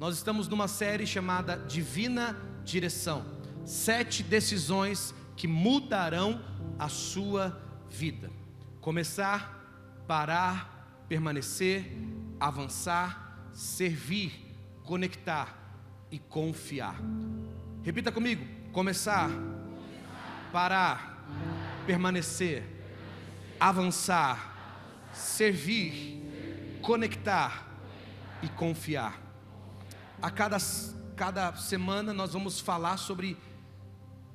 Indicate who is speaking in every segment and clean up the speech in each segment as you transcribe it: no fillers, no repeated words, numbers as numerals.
Speaker 1: nós estamos numa série chamada Divina Direção. 7 decisões que mudarão a sua vida. Começar, parar, permanecer, avançar, servir, conectar e confiar. Repita comigo: começar, parar, permanecer, avançar, servir, conectar e confiar. A cada semana nós vamos falar sobre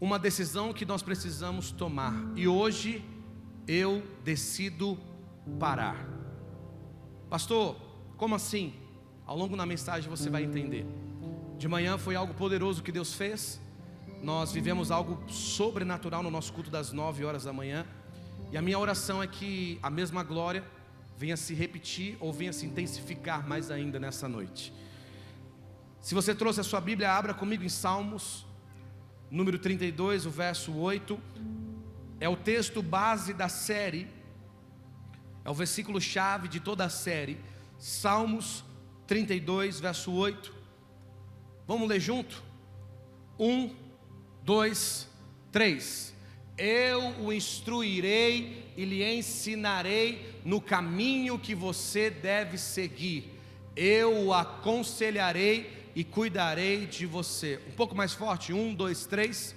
Speaker 1: uma decisão que nós precisamos tomar. E hoje eu decido parar. Pastor, como assim? Ao longo da mensagem você vai entender. De manhã foi algo poderoso que Deus fez. Nós vivemos algo sobrenatural no nosso culto das 9 horas da manhã. E a minha oração é que a mesma glória venha se repetir ou venha se intensificar mais ainda nessa noite. Se você trouxe a sua Bíblia, abra comigo em Salmos, número 32, o verso 8. É o texto base da série, é o versículo chave de toda a série. Salmos 32, verso 8. Vamos ler junto? 1, 2, 3. Eu o instruirei e lhe ensinarei no caminho que você deve seguir. Eu o aconselharei e cuidarei de você. Um pouco mais forte. 1, 2, 3.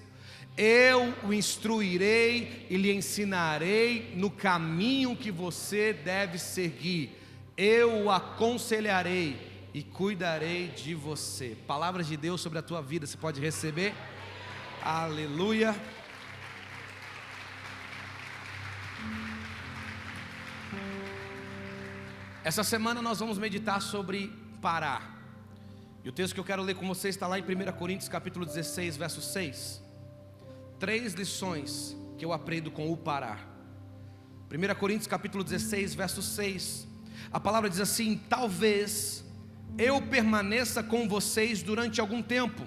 Speaker 1: Eu o instruirei e lhe ensinarei no caminho que você deve seguir. Eu o aconselharei e cuidarei de você. Palavras de Deus sobre a tua vida, você pode receber? Aleluia. Essa semana nós vamos meditar sobre parar. E o texto que eu quero ler com você está lá em 1 Coríntios capítulo 16, verso 6. 3 lições que eu aprendo com o parar. 1 Coríntios capítulo 16, verso 6. A palavra diz assim: talvez eu permaneça com vocês durante algum tempo,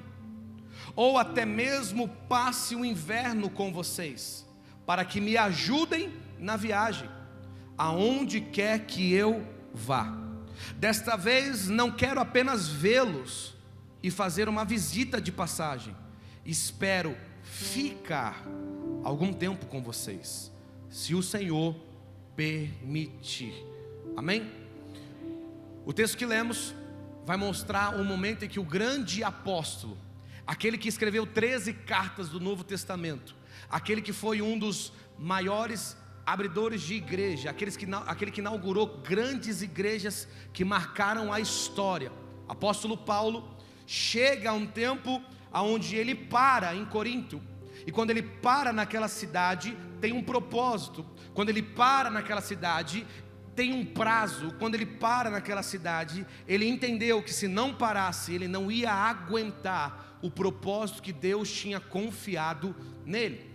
Speaker 1: ou até mesmo passe o inverno com vocês, para que me ajudem na viagem, aonde quer que eu vá. Desta vez não quero apenas vê-los e fazer uma visita de passagem. Espero ficar algum tempo com vocês, se o Senhor permitir. Amém? O texto que lemos vai mostrar um momento em que o grande apóstolo, aquele que escreveu 13 cartas do Novo Testamento, aquele que foi um dos maiores abridores de igreja, aquele que inaugurou grandes igrejas que marcaram a história, apóstolo Paulo, chega a um tempo onde ele para em Corinto. E quando ele para naquela cidade, tem um propósito. Quando ele para naquela cidade, tem um prazo. Quando ele para naquela cidade, ele entendeu que se não parasse, ele não ia aguentar o propósito que Deus tinha confiado nele.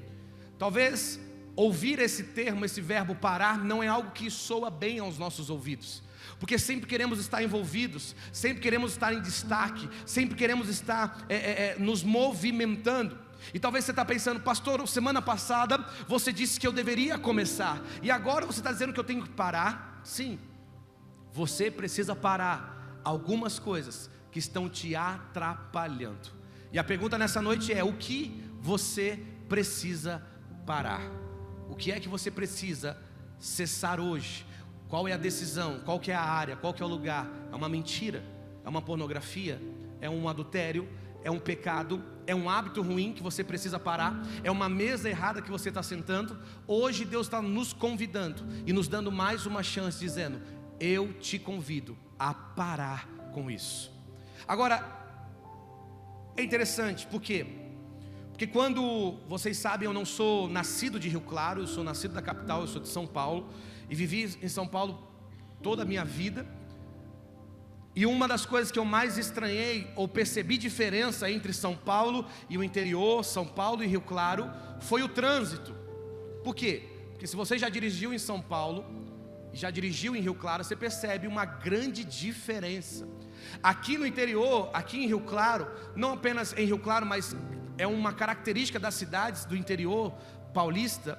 Speaker 1: Talvez ouvir esse termo, esse verbo parar, não é algo que soa bem aos nossos ouvidos, porque sempre queremos estar envolvidos, sempre queremos estar em destaque, sempre queremos estar nos movimentando. E talvez você está pensando: pastor, semana passada você disse que eu deveria começar, e agora você está dizendo que eu tenho que parar. Sim, você precisa parar algumas coisas que estão te atrapalhando. E a pergunta nessa noite é: o que você precisa parar? O que é que você precisa cessar hoje? Qual é a decisão? Qual que é a área? Qual que é o lugar? É uma mentira? É uma pornografia? É um adultério? É um pecado? É um hábito ruim que você precisa parar? É uma mesa errada que você está sentando? Hoje Deus está nos convidando e nos dando mais uma chance, dizendo: eu te convido a parar com isso. Agora, é interessante, por quê? Porque quando, vocês sabem, eu não sou nascido de Rio Claro, eu sou nascido da capital, eu sou de São Paulo, e vivi em São Paulo toda a minha vida. E uma das coisas que eu mais estranhei, ou percebi diferença entre São Paulo e o interior, São Paulo e Rio Claro, foi o trânsito. Por quê? Porque se você já dirigiu em São Paulo e já dirigiu em Rio Claro, você percebe uma grande diferença. Aqui no interior, aqui em Rio Claro, não apenas em Rio Claro, mas é uma característica das cidades do interior paulista,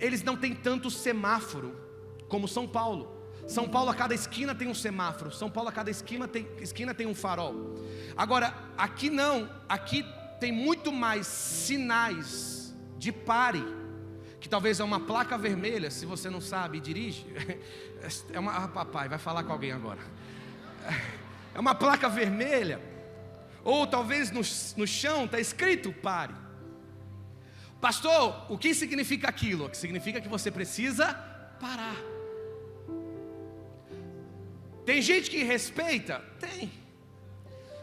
Speaker 1: eles não têm tanto semáforo como São Paulo. São Paulo, a cada esquina tem um semáforo. São Paulo, a cada esquina tem um farol. Agora, aqui não. Aqui tem muito mais sinais de pare, que talvez é uma placa vermelha. Se você não sabe e dirige, papai vai falar com alguém agora. É uma placa vermelha. Ou talvez no chão está escrito pare. Pastor, o que significa aquilo? Significa que você precisa parar. Tem gente que respeita?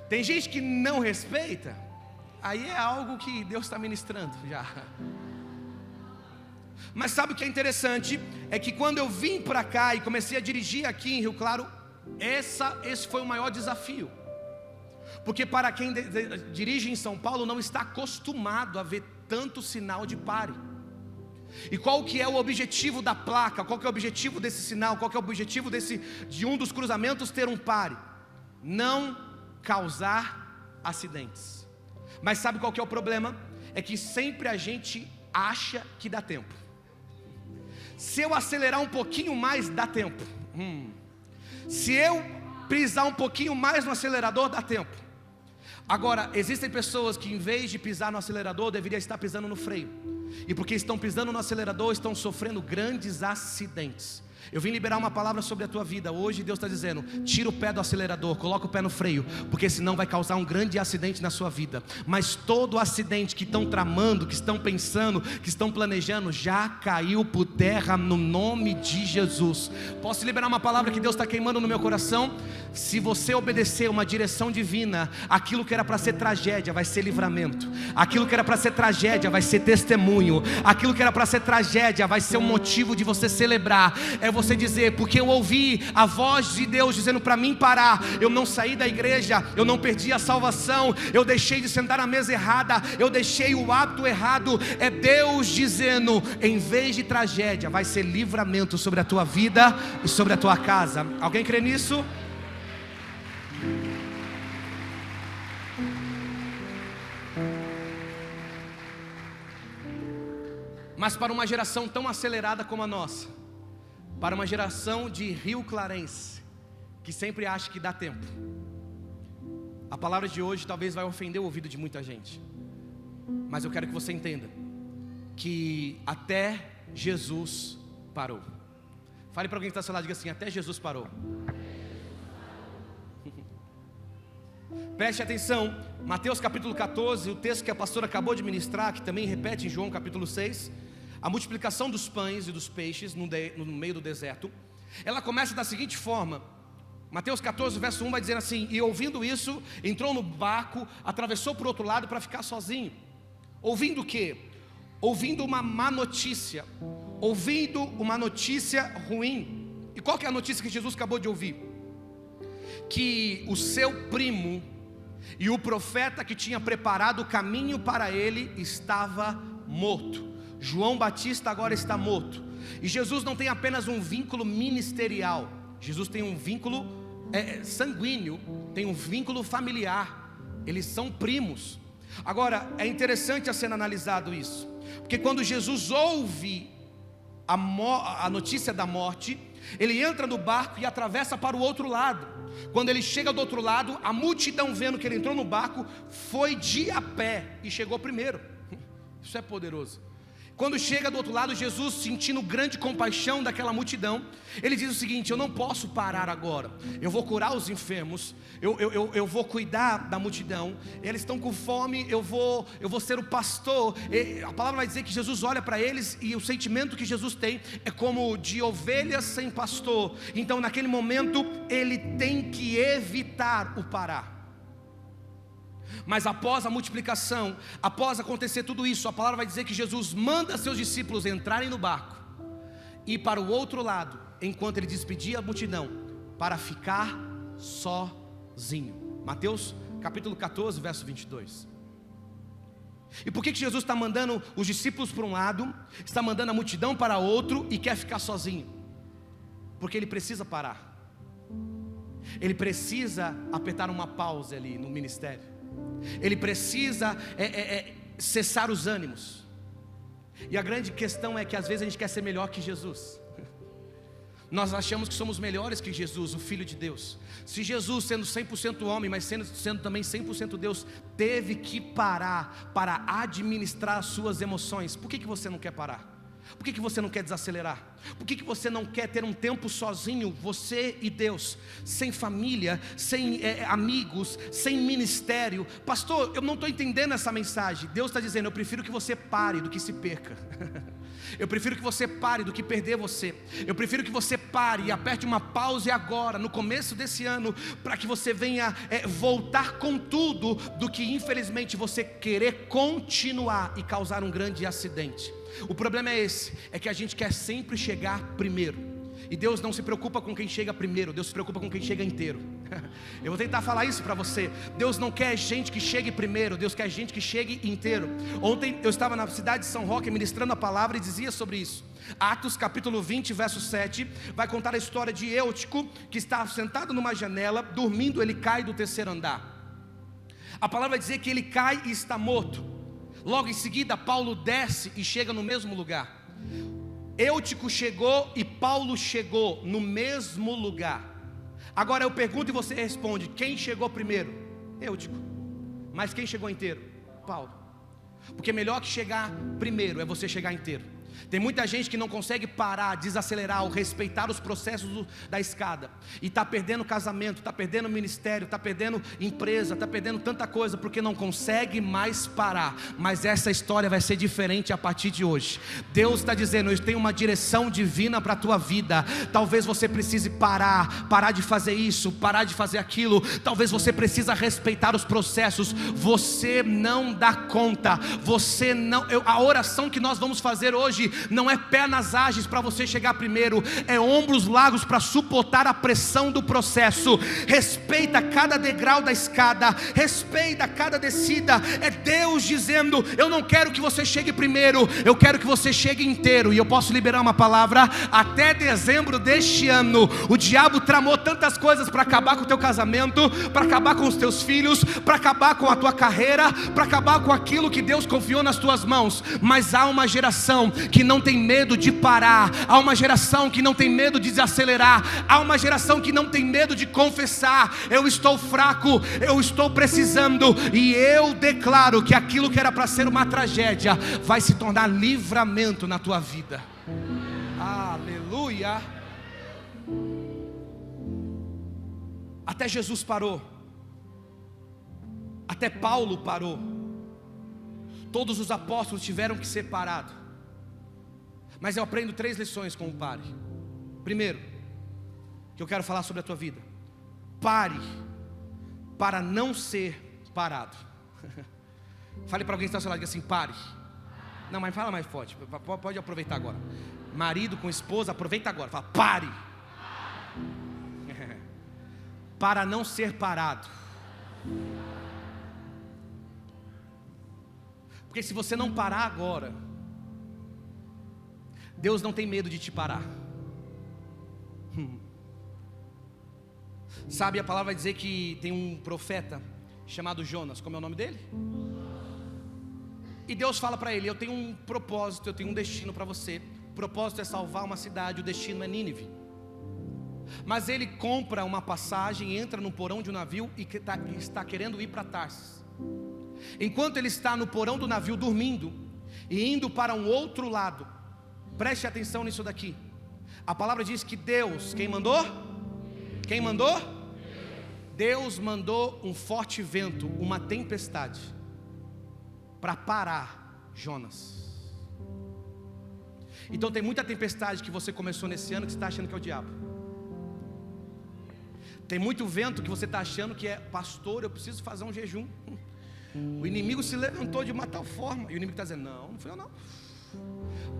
Speaker 1: Tem gente que não respeita? Aí é algo que Deus está ministrando já. Mas sabe o que é interessante? É que quando eu vim para cá e comecei a dirigir aqui em Rio Claro, esse foi o maior desafio. Porque para quem dirige em São Paulo não está acostumado a ver tanto sinal de pare. E qual que é o objetivo da placa? Qual que é o objetivo desse sinal? Qual que é o objetivo de um dos cruzamentos ter um pare? Não causar acidentes. Mas sabe qual que é o problema? É que sempre a gente acha que dá tempo. Se eu acelerar um pouquinho mais, dá tempo. Se eu pisar um pouquinho mais no acelerador, dá tempo. Agora, existem pessoas que em vez de pisar no acelerador, deveriam estar pisando no freio. E porque estão pisando no acelerador, estão sofrendo grandes acidentes. Eu vim liberar uma palavra sobre a tua vida. Hoje Deus está dizendo: tira o pé do acelerador, coloca o pé no freio, porque senão vai causar um grande acidente na sua vida. Mas todo acidente que estão tramando, que estão pensando, que estão planejando, já caiu por terra no nome de Jesus. Posso liberar uma palavra que Deus está queimando no meu coração? Se você obedecer uma direção divina, aquilo que era para ser tragédia vai ser livramento. Aquilo que era para ser tragédia vai ser testemunho. Aquilo que era para ser tragédia vai ser um motivo de você celebrar. É você dizer: porque eu ouvi a voz de Deus dizendo para mim parar. Eu não saí da igreja, eu não perdi a salvação, eu deixei de sentar na mesa errada, eu deixei o hábito errado. É Deus dizendo: em vez de tragédia, vai ser livramento sobre a tua vida e sobre a tua casa. Alguém crê nisso? Mas para uma geração tão acelerada como a nossa, para uma geração de Rio Clarense, que sempre acha que dá tempo, a palavra de hoje talvez vai ofender o ouvido de muita gente. Mas eu quero que você entenda que até Jesus parou. Fale para alguém que está ao seu lado, diga assim: até Jesus parou. Preste atenção, Mateus capítulo 14, o texto que a pastora acabou de ministrar, que também repete em João capítulo 6, a multiplicação dos pães e dos peixes no meio do deserto. Ela começa da seguinte forma: Mateus 14 verso 1 vai dizer assim: e ouvindo isso, entrou no barco, atravessou para o outro lado para ficar sozinho. Ouvindo o quê? Ouvindo uma má notícia, ouvindo uma notícia ruim. E qual que é a notícia que Jesus acabou de ouvir? Que o seu primo e o profeta que tinha preparado o caminho para ele estava morto. João Batista agora está morto. E Jesus não tem apenas um vínculo ministerial, Jesus tem um vínculo sanguíneo, tem um vínculo familiar. Eles são primos. Agora, é interessante a ser analisado isso, porque quando Jesus ouve a notícia da morte, ele entra no barco e atravessa para o outro lado. Quando ele chega do outro lado, a multidão, vendo que ele entrou no barco, foi de a pé e chegou primeiro. Isso é poderoso. Quando chega do outro lado, Jesus, sentindo grande compaixão daquela multidão, ele diz o seguinte: eu não posso parar agora, eu vou curar os enfermos, eu vou cuidar da multidão, eles estão com fome, eu vou ser o pastor. E a palavra vai dizer que Jesus olha para eles e o sentimento que Jesus tem é como de ovelhas sem pastor. Então naquele momento ele tem que evitar o parar. Mas após a multiplicação, após acontecer tudo isso, a palavra vai dizer que Jesus manda seus discípulos entrarem no barco e ir para o outro lado, enquanto ele despedia a multidão, para ficar sozinho. Mateus capítulo 14, verso 22. E por que Jesus está mandando os discípulos para um lado, está mandando a multidão para outro e quer ficar sozinho? Porque ele precisa parar. Ele precisa apertar uma pausa ali no ministério. Ele precisa cessar os ânimos. E a grande questão é que às vezes a gente quer ser melhor que Jesus. Nós achamos que somos melhores que Jesus, o Filho de Deus. Se Jesus, sendo 100% homem, mas sendo também 100% Deus, teve que parar para administrar as suas emoções, por que você não quer parar? Por que você não quer desacelerar? Por que você não quer ter um tempo sozinho, você e Deus, sem família, sem amigos, sem ministério? Pastor, eu não estou entendendo essa mensagem. Deus está dizendo: eu prefiro que você pare do que se perca. Eu prefiro que você pare do que perder você. Eu prefiro que você pare e aperte uma pausa agora, no começo desse ano, para que você venha voltar com tudo, do que infelizmente você querer continuar e causar um grande acidente. O problema é esse, é que a gente quer sempre chegar primeiro. E Deus não se preocupa com quem chega primeiro, Deus se preocupa com quem chega inteiro. Eu vou tentar falar isso para você. Deus não quer gente que chegue primeiro, Deus quer gente que chegue inteiro. Ontem eu estava na cidade de São Roque ministrando a palavra e dizia sobre isso. Atos capítulo 20, verso 7, vai contar a história de Eutico, que está sentado numa janela, dormindo. Ele cai do terceiro andar. A palavra vai dizer que ele cai e está morto. Logo em seguida Paulo desce e chega no mesmo lugar. Eutico chegou e Paulo chegou no mesmo lugar. Agora eu pergunto e você responde: quem chegou primeiro? Eutico. Mas quem chegou inteiro? Paulo. Porque melhor que chegar primeiro é você chegar inteiro. Tem muita gente que não consegue parar, desacelerar ou respeitar os processos da escada, e está perdendo casamento, está perdendo ministério, está perdendo empresa, está perdendo tanta coisa, porque não consegue mais parar. Mas essa história vai ser diferente a partir de hoje. Deus está dizendo: eu tenho uma direção divina para a tua vida. Talvez você precise parar de fazer isso, parar de fazer aquilo. Talvez você precisa respeitar os processos. Você não dá conta. Você não. A oração que nós vamos fazer hoje não é pernas ágeis para você chegar primeiro, é ombros largos para suportar a pressão do processo. Respeita cada degrau da escada, respeita cada descida. É Deus dizendo: eu não quero que você chegue primeiro, eu quero que você chegue inteiro. E eu posso liberar uma palavra: até dezembro deste ano, o diabo tramou tantas coisas para acabar com o teu casamento, para acabar com os teus filhos, para acabar com a tua carreira, para acabar com aquilo que Deus confiou nas tuas mãos. Mas há uma geração que não tem medo de parar, há uma geração que não tem medo de desacelerar, há uma geração que não tem medo de confessar: eu estou fraco, eu estou precisando. E eu declaro que aquilo que era para ser uma tragédia vai se tornar livramento na tua vida. Aleluia. Até Jesus parou, até Paulo parou, todos os apóstolos tiveram que ser parados. Mas eu aprendo 3 lições com o pare. Primeiro, que eu quero falar sobre a tua vida: pare para não ser parado. Fale para alguém que está ao seu lado, diga assim: pare. Não, mas fala mais forte, pode aproveitar agora. Marido com esposa, aproveita agora, fala: pare. Para não ser parado. Porque se você não parar agora, Deus não tem medo de te parar. Sabe, a palavra vai dizer que tem um profeta chamado Jonas. Como é o nome dele? E Deus fala para ele: eu tenho um propósito, eu tenho um destino para você. O propósito é salvar uma cidade, o destino é Nínive. Mas ele compra uma passagem, entra no porão de um navio e está querendo ir para Tarsis. Enquanto ele está no porão do navio dormindo e indo para um outro lado, preste atenção nisso daqui. A palavra diz que Deus, quem mandou? Quem mandou? Deus mandou um forte vento, uma tempestade, para parar Jonas. Então tem muita tempestade que você começou nesse ano que você está achando que é o diabo. Tem muito vento que você está achando que é: pastor, eu preciso fazer um jejum. O inimigo se levantou de uma tal forma. E o inimigo está dizendo: não fui eu não.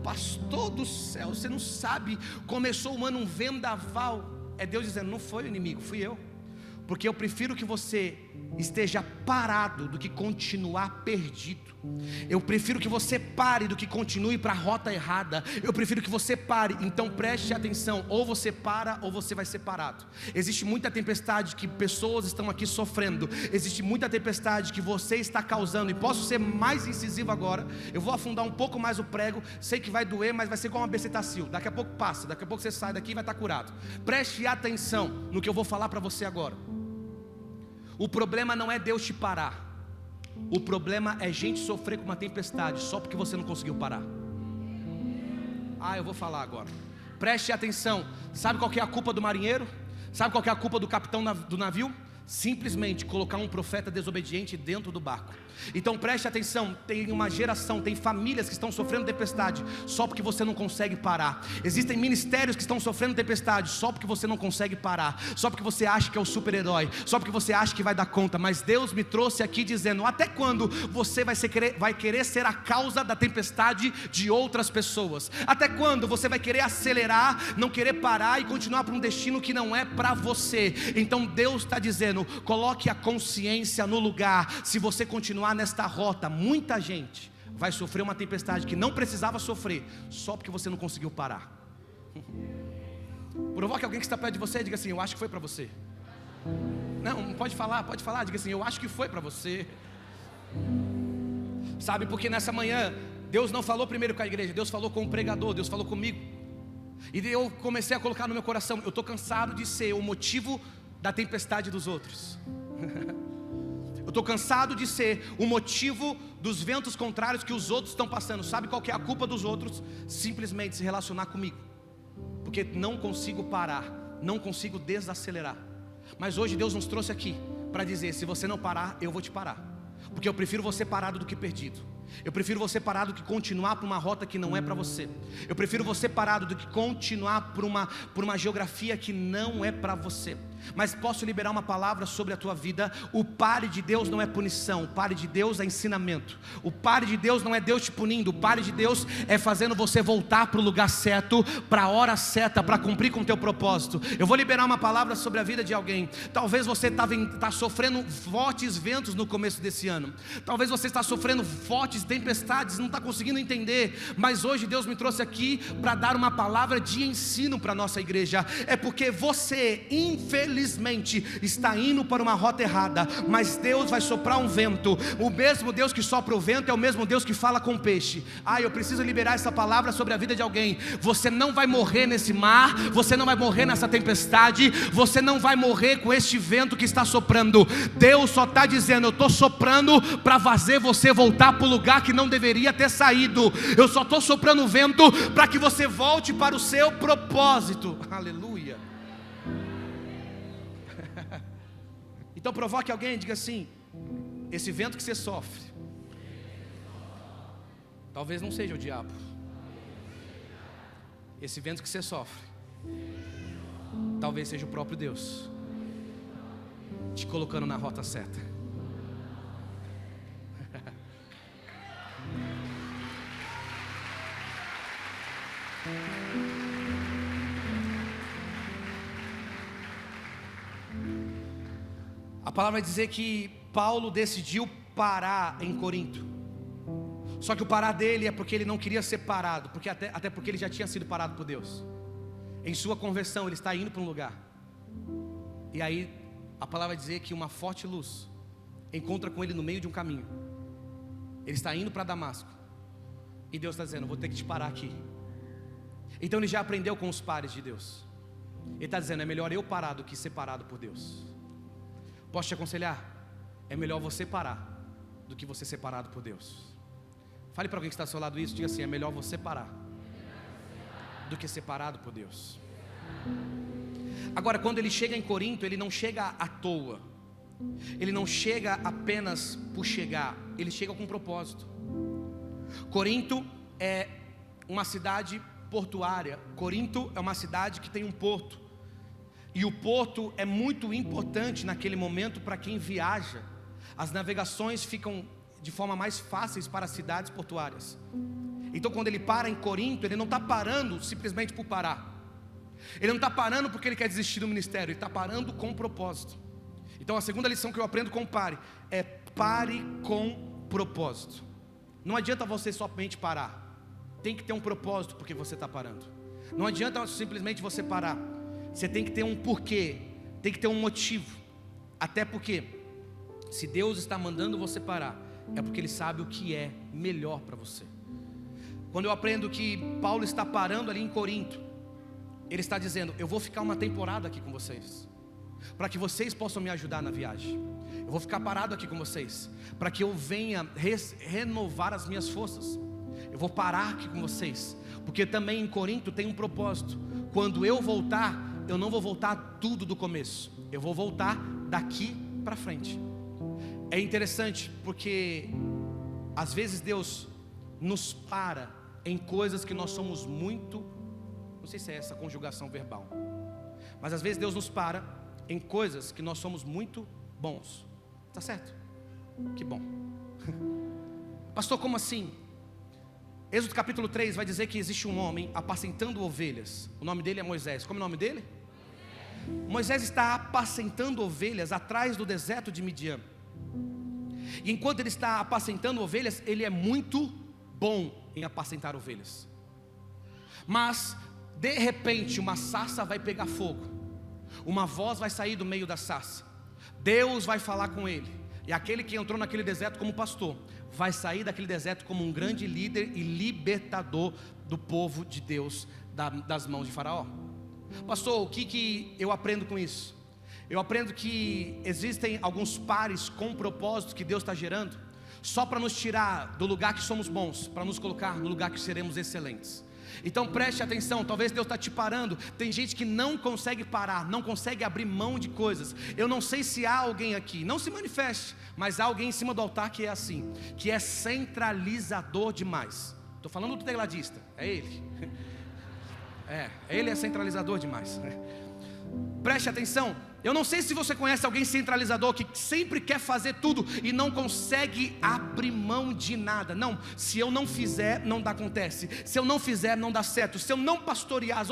Speaker 1: Pastor do céu, você não sabe, começou o ano um vendaval. É Deus dizendo: não foi o inimigo, fui eu. Porque eu prefiro que você esteja parado do que continuar perdido. Eu prefiro que você pare do que continue para a rota errada. Eu prefiro que você pare. Então preste atenção, ou você para ou você vai ser parado. Existe muita tempestade que pessoas estão aqui sofrendo. Existe muita tempestade que você está causando. E posso ser mais incisivo agora. Eu vou afundar um pouco mais o prego. Sei que vai doer, mas vai ser como uma becetacil. Daqui a pouco passa, daqui a pouco você sai daqui e vai estar curado. Preste atenção no que eu vou falar para você agora. O problema não é Deus te parar. O problema é gente sofrer com uma tempestade só porque você não conseguiu parar. Eu vou falar agora. Preste atenção. Sabe qual que é a culpa do marinheiro? Sabe qual que é a culpa do capitão do navio? Simplesmente colocar um profeta desobediente dentro do barco. Então preste atenção, tem uma geração, tem famílias que estão sofrendo tempestade só porque você não consegue parar. Existem ministérios que estão sofrendo tempestade só porque você não consegue parar, só porque você acha que é o super-herói, só porque você acha que vai dar conta. Mas Deus me trouxe aqui dizendo: até quando você vai querer ser a causa da tempestade de outras pessoas? Até quando você vai querer acelerar, não querer parar e continuar para um destino que não é para você? Então Deus está dizendo: coloque a consciência no lugar. Se você continuar nesta rota, muita gente vai sofrer uma tempestade que não precisava sofrer, só porque você não conseguiu parar. Provoque alguém que está perto de você e diga assim: eu acho que foi para você. Não pode falar, diga assim: eu acho que foi para você. Sabe, porque nessa manhã Deus não falou primeiro com a igreja, Deus falou com o pregador, Deus falou comigo. E eu comecei a colocar no meu coração: eu estou cansado de ser o motivo da tempestade dos outros. Eu estou cansado de ser o motivo dos ventos contrários que os outros estão passando. Sabe qual que é a culpa dos outros? Simplesmente se relacionar comigo, porque não consigo parar, não consigo desacelerar. Mas hoje Deus nos trouxe aqui para dizer: se você não parar, eu vou te parar. Porque eu prefiro você parado do que perdido. Eu prefiro você parado do que continuar por uma rota que não é para você. Eu prefiro você parado do que continuar por uma geografia que não é para você. Mas posso liberar uma palavra sobre a tua vida. O pare de Deus não é punição, o pare de Deus é ensinamento. O pare de Deus não é Deus te punindo, o pare de Deus é fazendo você voltar para o lugar certo, para a hora certa, para cumprir com o teu propósito. Eu vou liberar uma palavra sobre a vida de alguém. Talvez você está sofrendo fortes ventos no começo desse ano. Talvez você está sofrendo fortes tempestades, não está conseguindo entender. Mas hoje Deus me trouxe aqui para dar uma palavra de ensino para a nossa igreja. É porque você, infelizmente, está indo para uma rota errada. Mas Deus vai soprar um vento. O mesmo Deus que sopra o vento é o mesmo Deus que fala com o peixe. Eu preciso liberar essa palavra sobre a vida de alguém. Você não vai morrer nesse mar, você não vai morrer nessa tempestade, você não vai morrer com este vento que está soprando. Deus só está dizendo: eu estou soprando para fazer você voltar para o lugar que não deveria ter saído. Eu só estou soprando o vento para que você volte para o seu propósito. Aleluia. Então provoque alguém e diga assim: esse vento que você sofre, talvez não seja o diabo. Esse vento que você sofre, talvez seja o próprio Deus te colocando na rota certa. A palavra vai dizer que Paulo decidiu parar em Corinto. Só que o parar dele é porque ele não queria ser parado, até porque ele já tinha sido parado por Deus. Em sua conversão ele está indo para um lugar. E aí a palavra vai dizer que uma forte luz encontra com ele no meio de um caminho. Ele está indo para Damasco. E Deus está dizendo: vou ter que te parar aqui. Então ele já aprendeu com os pares de Deus. Ele está dizendo: é melhor eu parar do que ser parado por Deus. Posso te aconselhar? É melhor você parar do que você ser parado por Deus. Fale para alguém que está ao seu lado isso. Diga assim: é melhor você parar do que ser parado por Deus. Agora, quando ele chega em Corinto, ele não chega à toa. Ele não chega apenas por chegar. Ele chega com um propósito. Corinto é uma cidade portuária. Corinto é uma cidade que tem um porto. E o porto é muito importante naquele momento para quem viaja. As navegações ficam de forma mais fáceis para as cidades portuárias. Então quando ele para em Corinto, ele não está parando simplesmente por parar. Ele não está parando porque ele quer desistir do ministério. Ele está parando com um propósito. Então a segunda lição que eu aprendo com o pare é: pare com propósito. Não adianta você somente parar, tem que ter um propósito porque você está parando. Não adianta simplesmente você parar, você tem que ter um porquê, tem que ter um motivo. Até porque, se Deus está mandando você parar, é porque Ele sabe o que é melhor para você. Quando eu aprendo que Paulo está parando ali em Corinto, ele está dizendo: eu vou ficar uma temporada aqui com vocês, para que vocês possam me ajudar na viagem. Eu vou ficar parado aqui com vocês, para que eu venha renovar as minhas forças. Eu vou parar aqui com vocês, porque também em Corinto tem um propósito. Quando eu voltar, eu não vou voltar tudo do começo, eu vou voltar daqui para frente. É interessante porque às vezes Deus nos para em coisas que nós somos muito, não sei se é essa conjugação verbal, mas às vezes Deus nos para em coisas que nós somos muito bons. Tá certo? Que bom. Pastor, como assim? Êxodo capítulo 3 vai dizer que existe um homem apacentando ovelhas. O nome dele é Moisés. Como é o nome dele? Moisés está apacentando ovelhas atrás do deserto de Midian. E enquanto ele está apacentando ovelhas, ele é muito bom em apacentar ovelhas. Mas de repente uma sarça vai pegar fogo, uma voz vai sair do meio da sarça, Deus vai falar com ele, e aquele que entrou naquele deserto como pastor vai sair daquele deserto como um grande líder e libertador do povo de Deus das mãos de Faraó. Pastor, o que eu aprendo com isso? Eu aprendo que existem alguns pares com propósito que Deus está gerando, só para nos tirar do lugar que somos bons, para nos colocar no lugar que seremos excelentes. Então preste atenção, talvez Deus está te parando. Tem gente que não consegue parar, não consegue abrir mão de coisas. Eu não sei se há alguém aqui, não se manifeste, mas há alguém em cima do altar que é assim, que é centralizador demais. Estou falando do tecladista, é ele. Ele é centralizador demais. Preste atenção. Eu não sei se você conhece alguém centralizador que sempre quer fazer tudo e não consegue abrir mão de nada. Não, se eu não fizer, não acontece. Se eu não fizer, não dá certo. Se eu não pastorear as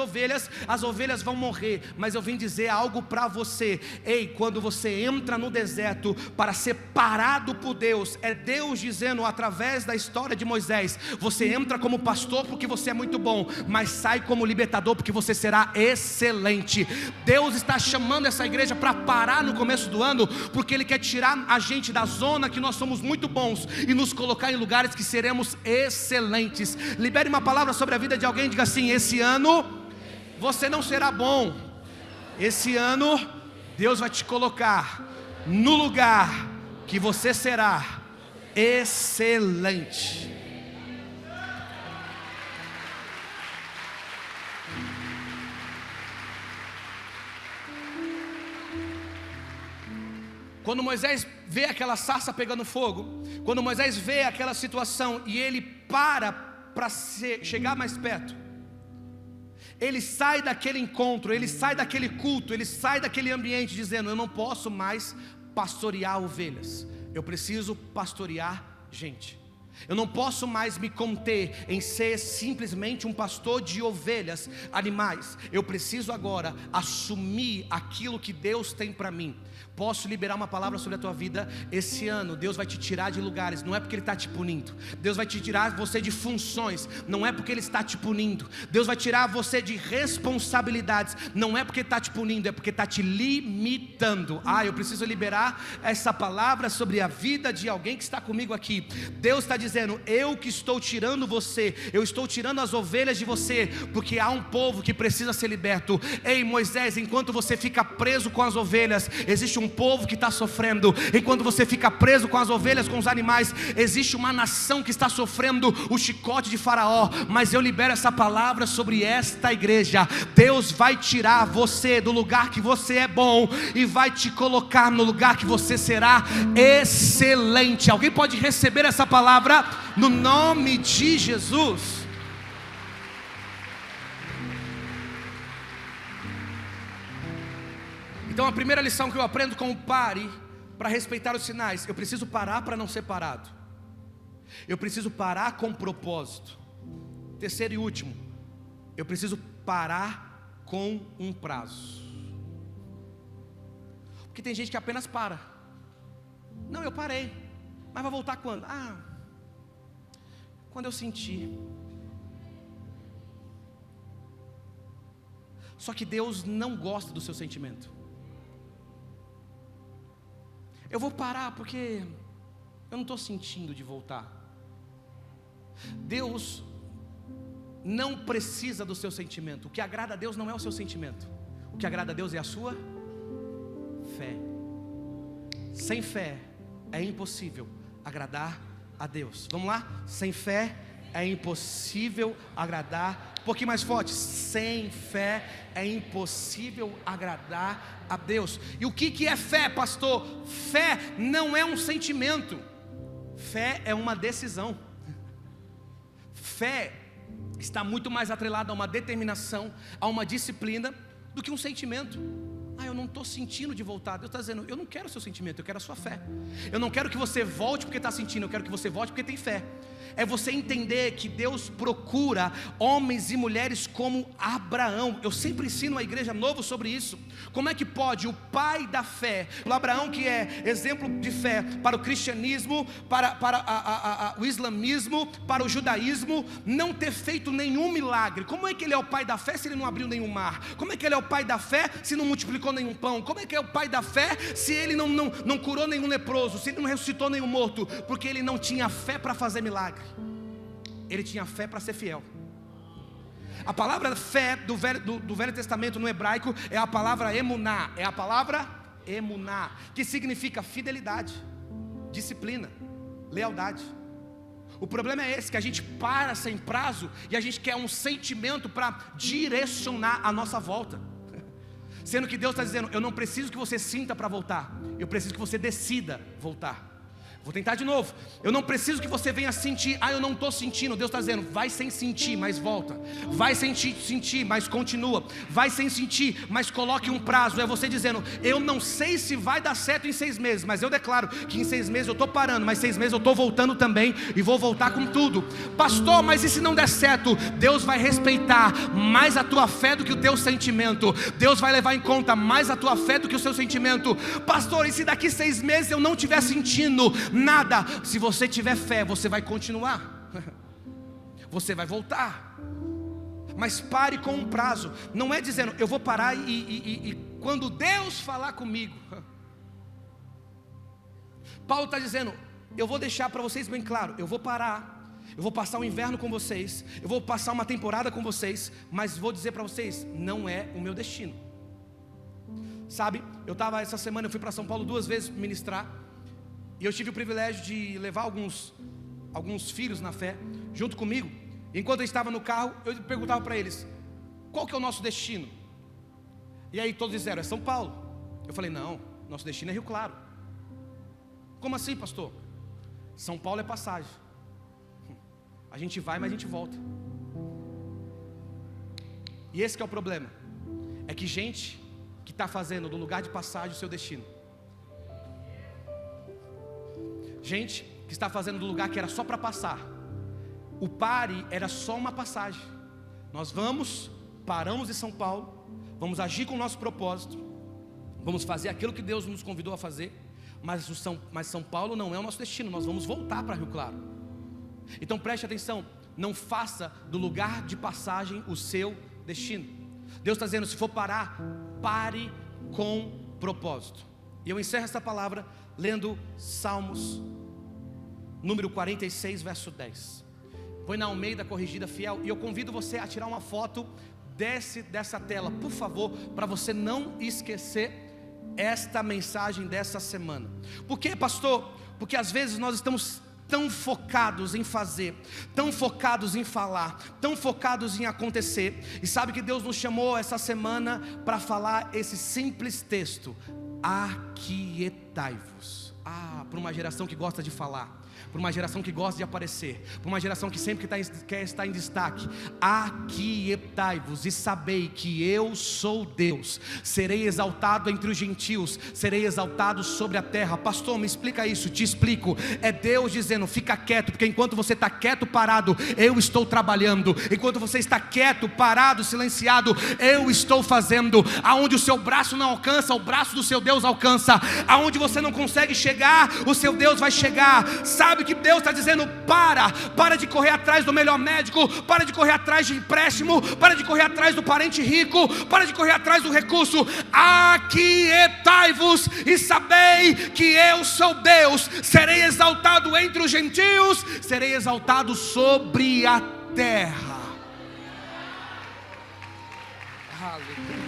Speaker 1: ovelhas vão morrer. Mas eu vim dizer algo para você. Ei, quando você entra no deserto para ser parado por Deus, é Deus dizendo através da história de Moisés: você entra como pastor porque você é muito bom, mas sai como libertador porque você será excelente. Deus está chamando essa igreja para parar no começo do ano, porque Ele quer tirar a gente da zona que nós somos muito bons e nos colocar em lugares que seremos excelentes. Libere uma palavra sobre a vida de alguém, diga assim: esse ano você não será bom, esse ano Deus vai te colocar no lugar que você será excelente. Quando Moisés vê aquela sarça pegando fogo, quando Moisés vê aquela situação e ele para chegar mais perto, ele sai daquele encontro, ele sai daquele culto, ele sai daquele ambiente dizendo: eu não posso mais pastorear ovelhas, eu preciso pastorear gente. Eu não posso mais me conter em ser simplesmente um pastor de ovelhas, animais. Eu preciso agora assumir aquilo que Deus tem para mim. Posso liberar uma palavra sobre a tua vida? Esse ano Deus vai te tirar de lugares, não é porque Ele está te punindo. Deus vai te tirar você de funções, não é porque Ele está te punindo. Deus vai tirar você de responsabilidades, não é porque Ele está te punindo, é porque está te limitando. Eu preciso liberar essa palavra sobre a vida de alguém que está comigo aqui. Deus está dizendo: eu que estou tirando você, eu estou tirando as ovelhas de você, porque há um povo que precisa ser liberto. Ei, Moisés, enquanto você fica preso com as ovelhas, existe um povo que está sofrendo. Enquanto você fica preso com as ovelhas, com os animais, existe uma nação que está sofrendo o chicote de Faraó. Mas eu libero essa palavra sobre esta igreja: Deus vai tirar você do lugar que você é bom e vai te colocar no lugar que você será excelente. Alguém pode receber essa palavra no nome de Jesus? Então a primeira lição que eu aprendo com o pare, para respeitar os sinais: eu preciso parar para não ser parado. Eu preciso parar com propósito. Terceiro e último, eu preciso parar com um prazo. Porque tem gente que apenas para. Não, eu parei, mas vai voltar quando? Quando eu sentir. Só que Deus não gosta do seu sentimento. Eu vou parar porque eu não estou sentindo de voltar. Deus não precisa do seu sentimento. O que agrada a Deus não é o seu sentimento. O que agrada a Deus é a sua fé. Sem fé é impossível agradar a Deus. Vamos lá? Sem fé é impossível agradar. Um pouquinho mais forte. Sem fé é impossível agradar a Deus. E o que é fé, pastor? Fé não é um sentimento. Fé é uma decisão. Fé está muito mais atrelada a uma determinação, a uma disciplina, do que um sentimento. Eu não estou sentindo de voltar. Deus está dizendo, eu não quero o seu sentimento, eu quero a sua fé. Eu não quero que você volte porque está sentindo, eu quero que você volte porque tem fé. É você entender que Deus procura homens e mulheres como Abraão. Eu sempre ensino a igreja novo sobre isso. Como é que pode o pai da fé, o Abraão, que é exemplo de fé para o cristianismo, para o islamismo, para o judaísmo, não ter feito nenhum milagre? Como é que ele é o pai da fé se ele não abriu nenhum mar? Como é que ele é o pai da fé se não multiplicou nenhum pão? Como é que é o pai da fé se ele não curou nenhum leproso, se ele não ressuscitou nenhum morto? Porque ele não tinha fé para fazer milagre. Ele tinha fé para ser fiel. A palavra fé do Velho Testamento no hebraico é a palavra emuná. É a palavra emuná, que significa fidelidade, disciplina, lealdade. O problema é esse, que a gente para sem prazo e a gente quer um sentimento para direcionar a nossa volta. Sendo que Deus está dizendo, eu não preciso que você sinta para voltar, eu preciso que você decida voltar. Vou tentar de novo. Eu não preciso que você venha sentir. Eu não estou sentindo. Deus está dizendo, vai sem sentir, mas volta. Vai sem sentir, mas continua. Vai sem sentir, mas coloque um prazo. É você dizendo, eu não sei se vai dar certo em 6 meses, mas eu declaro que em 6 meses eu estou parando, mas 6 meses eu estou voltando também, e vou voltar com tudo. Pastor, mas e se não der certo? Deus vai respeitar mais a tua fé do que o teu sentimento. Deus vai levar em conta mais a tua fé do que o seu sentimento. Pastor, e se daqui 6 meses eu não estiver sentindo nada? Se você tiver fé, você vai continuar. Você vai voltar. Mas pare com um prazo. Não é dizendo, eu vou parar e quando Deus falar comigo. Paulo está dizendo, eu vou deixar para vocês bem claro, eu vou parar, eu vou passar o inverno com vocês, eu vou passar uma temporada com vocês, mas vou dizer para vocês, não é o meu destino. Sabe, essa semana eu fui para São Paulo 2 vezes ministrar. E eu tive o privilégio de levar alguns filhos na fé junto comigo. Enquanto eu estava no carro, eu perguntava para eles, qual que é o nosso destino? E aí todos disseram, é São Paulo. Eu falei, não, nosso destino é Rio Claro. Como assim, pastor? São Paulo é passagem. A gente vai, mas a gente volta. E esse que é o problema. É que gente que está fazendo do lugar de passagem o seu destino. Gente que está fazendo do lugar que era só para passar. O pare era só uma passagem. Nós paramos em São Paulo, vamos agir com o nosso propósito, vamos fazer aquilo que Deus nos convidou a fazer, mas São Paulo não é o nosso destino, nós vamos voltar para Rio Claro. Então preste atenção, não faça do lugar de passagem o seu destino. Deus está dizendo, se for parar, pare com propósito. E eu encerro essa palavra lendo Salmos número 46, verso 10. Põe na Almeida Corrigida Fiel. E eu convido você a tirar uma foto dessa tela, por favor, para você não esquecer esta mensagem dessa semana. Por quê, pastor? Porque às vezes nós estamos tão focados em fazer, tão focados em falar, tão focados em acontecer. E sabe que Deus nos chamou essa semana para falar esse simples texto: aquietai-vos. Para uma geração que gosta de falar. por uma geração que gosta de aparecer, por uma geração que sempre quer estar em destaque. Aquietai-vos e sabei que eu sou Deus. Serei exaltado entre os gentios, serei exaltado sobre a terra. Pastor, me explica isso. Te explico. É Deus dizendo: fica quieto, porque enquanto você está quieto, parado, eu estou trabalhando. Enquanto você está quieto, parado, silenciado, eu estou fazendo. Aonde o seu braço não alcança, o braço do seu Deus alcança. Aonde você não consegue chegar, o seu Deus vai chegar. Sabe que Deus está dizendo: para de correr atrás do melhor médico, para de correr atrás de empréstimo, para de correr atrás do parente rico, para de correr atrás do recurso. Aquietai-vos e sabei que eu sou Deus. Serei exaltado entre os gentios, serei exaltado sobre a terra. Aleluia.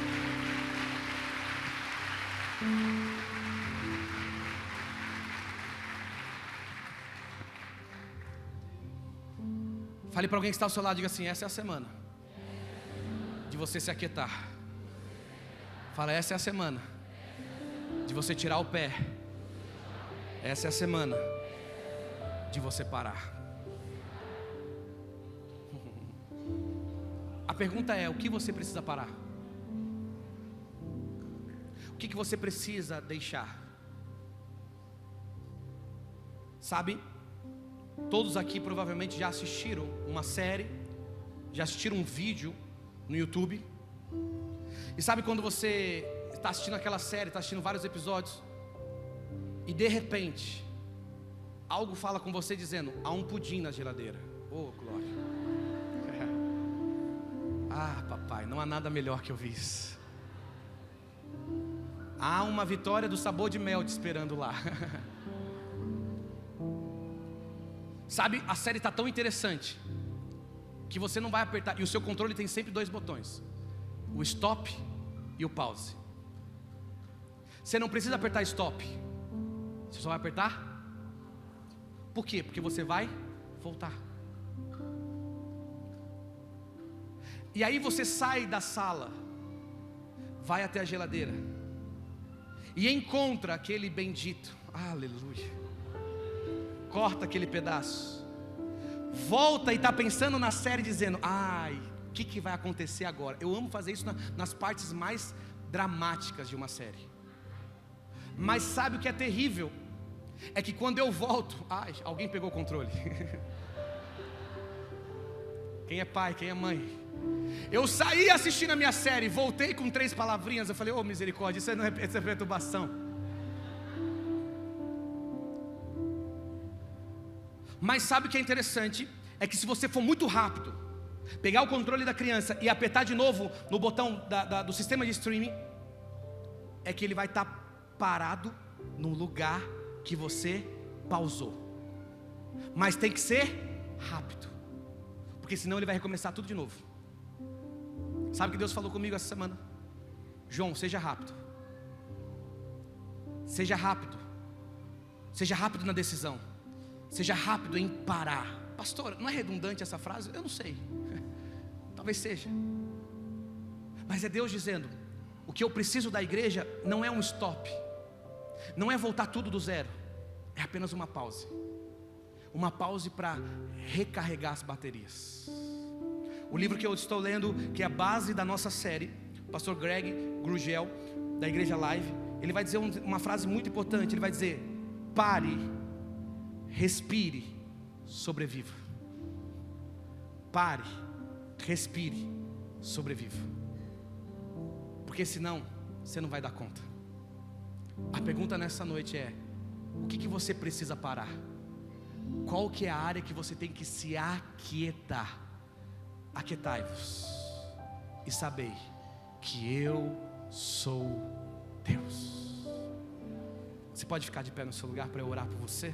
Speaker 1: Fale para alguém que está ao seu lado, diga assim: essa é a semana de você se aquietar. Fala: essa é a semana de você tirar o pé. Essa é a semana de você parar. A pergunta é: o que você precisa parar? O que você precisa deixar? Sabe, todos aqui provavelmente já assistiram uma série, já assistiram um vídeo no YouTube. E sabe quando você está assistindo aquela série, está assistindo vários episódios, e de repente algo fala com você dizendo: há um pudim na geladeira. Oh, glória. Ah, papai, não há nada melhor que eu vi isso. Há uma vitória do sabor de mel te esperando lá. Sabe, a série está tão interessante que você não vai apertar. E o seu controle tem sempre dois botões: o stop e o pause. Você não precisa apertar stop, você só vai apertar. Por quê? Porque você vai voltar. E aí você sai da sala, vai até a geladeira e encontra aquele bendito, aleluia, corta aquele pedaço, volta e está pensando na série dizendo: ai, o que vai acontecer agora? Eu amo fazer isso nas partes mais dramáticas de uma série. Mas sabe o que é terrível? É que quando eu volto, ai, alguém pegou o controle. Quem é pai, quem é mãe? Eu saí assistindo a minha série, voltei com 3 palavrinhas. Eu falei: oh, misericórdia, isso não é perturbação. Mas sabe o que é interessante? É que se você for muito rápido, pegar o controle da criança e apertar de novo no botão do sistema de streaming, é que ele vai estar parado no lugar que você pausou. Mas tem que ser rápido, porque senão ele vai recomeçar tudo de novo. Sabe o que Deus falou comigo essa semana? João, seja rápido. Seja rápido. Seja rápido na decisão. Seja rápido em parar. Pastor, não é redundante essa frase? Eu não sei. Talvez seja. Mas é Deus dizendo: o que eu preciso da igreja não é um stop, não é voltar tudo do zero, é apenas uma pause. Uma pause para recarregar as baterias. O livro que eu estou lendo, que é a base da nossa série, o pastor Greg Grugel, da Igreja Live, ele vai dizer uma frase muito importante. Ele vai dizer: pare, respire, sobreviva. Pare, respire, sobreviva. Porque senão você não vai dar conta. A pergunta nessa noite é: o que você precisa parar? Qual que é a área que você tem que se aquietar? Aquietai-vos e sabei que eu sou Deus. Você pode ficar de pé no seu lugar para eu orar por você?